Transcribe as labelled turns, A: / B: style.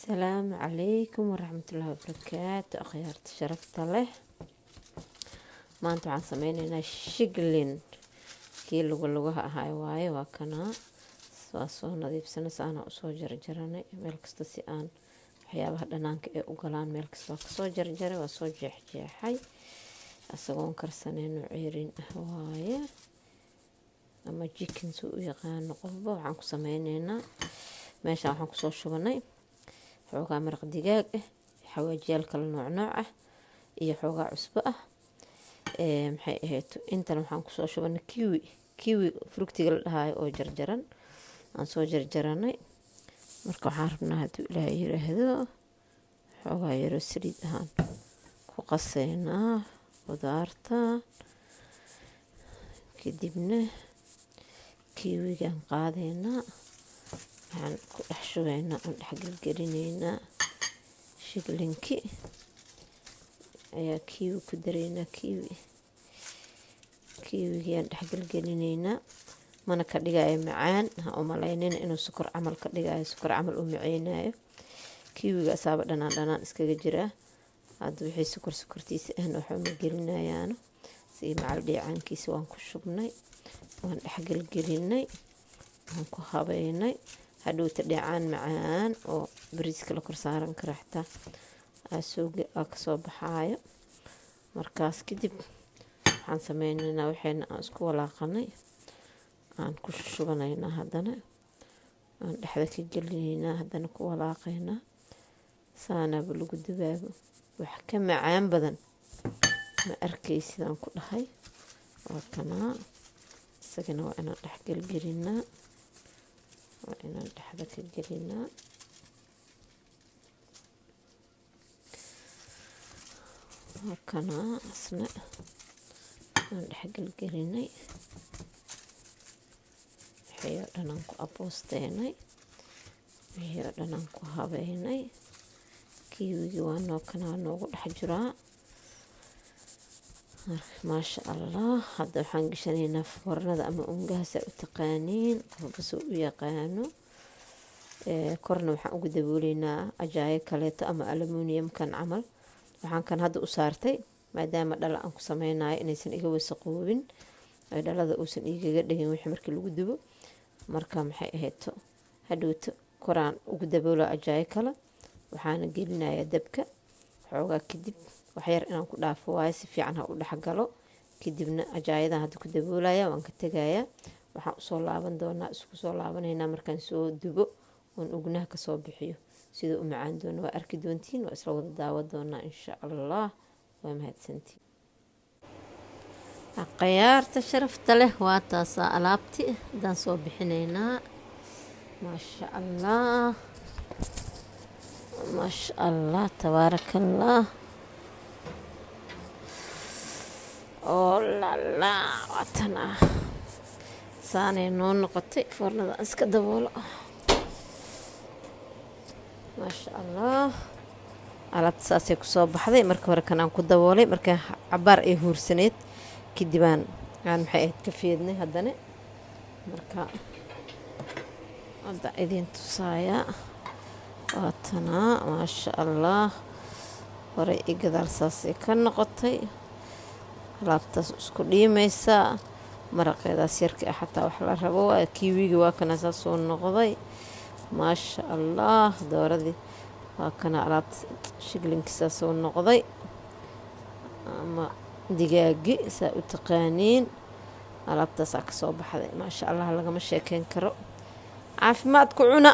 A: السلام عليكم ورحمة الله وبركاته. أخيارت شرفت له ما أنتوا عن سمينينا شقلين كي لغها هاي واي وكنا سواسو نظيف سنة أنا أسو جرجراني ملكستا سي آن waxyaabaha dhanaanka ee u galaan meel kasta waa kasoo jarjaray waa soo jeexjeexay asagoon karsanayno ceerin ah waaye ama chicken suu u yaqaano qofba waxaan ku sameynaynaa meeshaan waxaan kusoo shubanay xoogaa maraq digaag ah xawaajiyaal kala nooc ah iyo xoogaa cusbo ah maxay ahayd intan waxaan kusoo shubanay kiwi fructiga la dhahayo oo jarjaran aan soo jarjaranay marka waxaan rabnaa hadduu ilaahay yiraahdo xoogaa yaro saliid ahaan ku qaseynaa qudaarta kadibna kiwigaan qaadaynaa waxaan ku dhex shubaynaa oon dhex gelgelinaynaa shiglinki ayaa kiwi ku daraynaa kiwigiyaan dhex gelgelinaynaa mana ka dhigayo macaan ha u malaynina inuu sokor camal ka dhigayo sokor camal u maceynayo kiwiga asaaba dhanaan iskaga jiraa hadda wixii sokortiisa ahna waxa ma gelinayaano si macal dheecaankiisa waan ku shubnay waan dhex gelgelinay waan ku habeynay hadhowta dheecaan macaan oo bariiska la kor saaran kara xitaa kasoo baxaayo markaas kadib waxaan sameynaynaa waxayna aan isku walaaqanay aan ku shubanaynaa haddana aan dhexda ka gelinaynaa haddana ku walaaqaynaa saanaaba lagu dabaabo wax ka macaan badan ma arkay sidaan ku dhahay waa kanaa isagana waa inaan dhex gelgelinaa waa inaan dhexda ka gelinaa waa kanaa isna aan dhex gelgelinay wixii oo dhan aan ku aboosteynay wixii oo dhan aan ku habeynay kiwigii waa noo kanaa noogu dhex jiraa maasha allah hadda waxaan gashanaynaa foornada ama ungahaasa u taqaaniin qofba soo u yaqaano korna waxaan ugu dabooleynaa ajaayo kaleeto ama aluminiumkan camal waxaan kan hadda u saartay maadaama dhala aan ku sameynayo inaysan iga wasaqoobin ay dhalada uusan igaga dhigin wixii markii lagu dubo marka maxay ahayto hadhowto koraan ugu daboola ajaayo kale waxaana gelinayaa dabka xoogaa kadib waxyar inaan ku dhaafo waayo si fiican ha u dhexgalo kadibna ajaayadan hadda ku daboolaya waan ka tegayaa waxaan usoo laaban doonaa isku soo laabanaynaa markaan soo dubo oon ugnaha kasoo bixiyo sida u macaan doona waa arki doontiin waa isla wada daawa doonaa insha allah waa mahadsantiin akhyaarta sharafta leh waa taasaa alaabti haddaan soo bixinaynaa maasha allah maasha allah tabaaraka allah oo lala waatana saanay noo noqotay foornada aan iska daboolo maasha allah alaabta saasay kusoo baxday marka hore kan aan ku daboolay marka cabaar ay huursaneed kadib aan maxay ahayd ka fiidnay haddana marka hadda idin tusaaya waatana maasha allah horey i gadaal saasay ka noqotay alaabtaas isku dhiimaysaa maraqeedaas yarka ah xataa wax la rabo waa kiwiga waa kana saasoo noqday maasha allah dooradii waa kana alaabta shiglinkiisaa soo noqday ama digaagi saa u taqaaniin alaabtaasaa kasoo baxday maasha allah lagama sheekeyn karo caafimaadku cuna